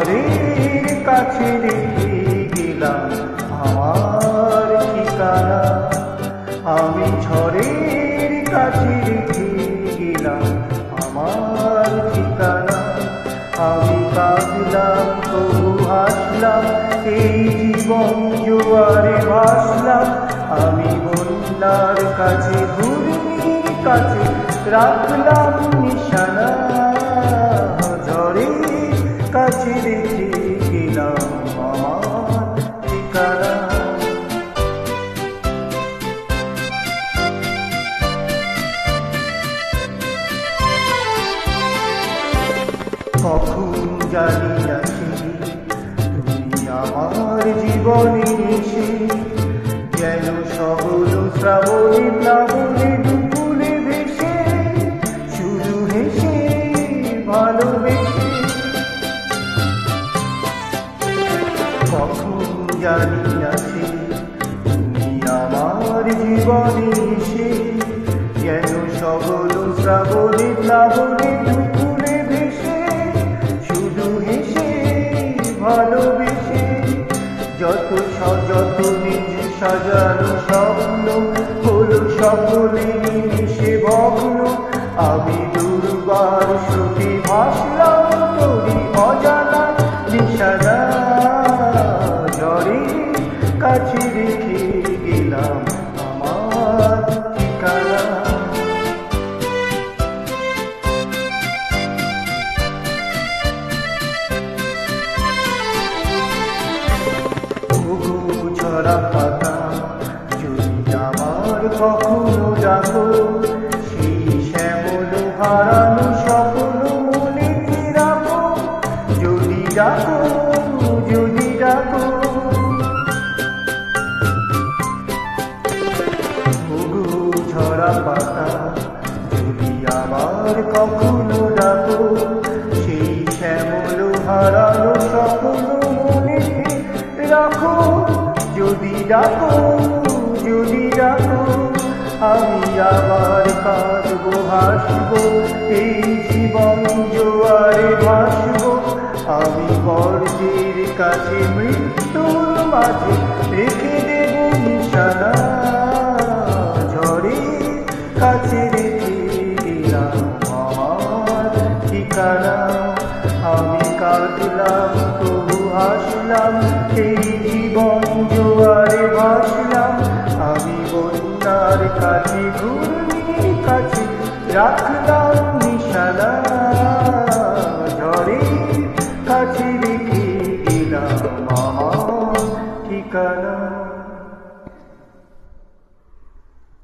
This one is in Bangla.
ঝড়ের কাছে রেখে গেলাম আমার ঠিকানা। আমি ঝড়ের কাছে রেখে গেলাম আমার ঠিকানা। আমি কাঁদলাম তবু হাসলাম, এই জীবন জোয়ারে ভাসলাম। আমি বন্যার কাছে ঘূর্ণির কাছে রাখলাম নিশানা। ঝড়ের কাছে রেখে গেলাম আমার ঠিকানা। কখন জানি না তুমি আমার জীবনে এসে, যেন সবল শ্রাবণে প্লাবনে দুপুরে ভেসে, শুধু হেসে ভালোবেসে। কখন জানি না তুমি আমার জীবনে এসে, যেন সবল শ্রাবণে প্লাবনে দুপুরে ভেসে, শুধু হেসে ভালোবেসে। যত নিজ সাজানো স্বপ্ন হলো সকলে নিমিশে ভগ্ন। আমি দুর্বার স্রোতে ভাসলাম তোরই অজানা নিশানা। ঝড়ের কাছে রেখে গেলাম আমার ঠিকানা। ঝরা পাতা যদি আমার কখনো ডাকো, সেই শ্যামল হারানো স্বপ্ন মনেতে রাখো। যদি ডাকো, যদি ডাকো, ঝরা পাতা যদি আমার কখনো ডাকো, সেই শ্যামল হারানো স্বপ্ন মনেতে রাখো। যদি ডাকো, যদি ডাকো, আমি আবার কাঁদবো হাসবো, এই জীবন জোয়ারে ভাসবো। আমি গর্জের কাছে মৃত্যুর মাঝে রেখে দেব নিশানা। ঝড়ের কাছে রেখে গেলাম আমার ঠিকানা। আমি কাঁদলাম তবু হাসলাম, এই জীবন জোয়ারে ভাসলাম। আমি বন্যার কাছে ঘূর্ণির কাছে রাখলাম নিশানা। ঝড়ের কাছে রেখে গেলাম আমার ঠিকানা।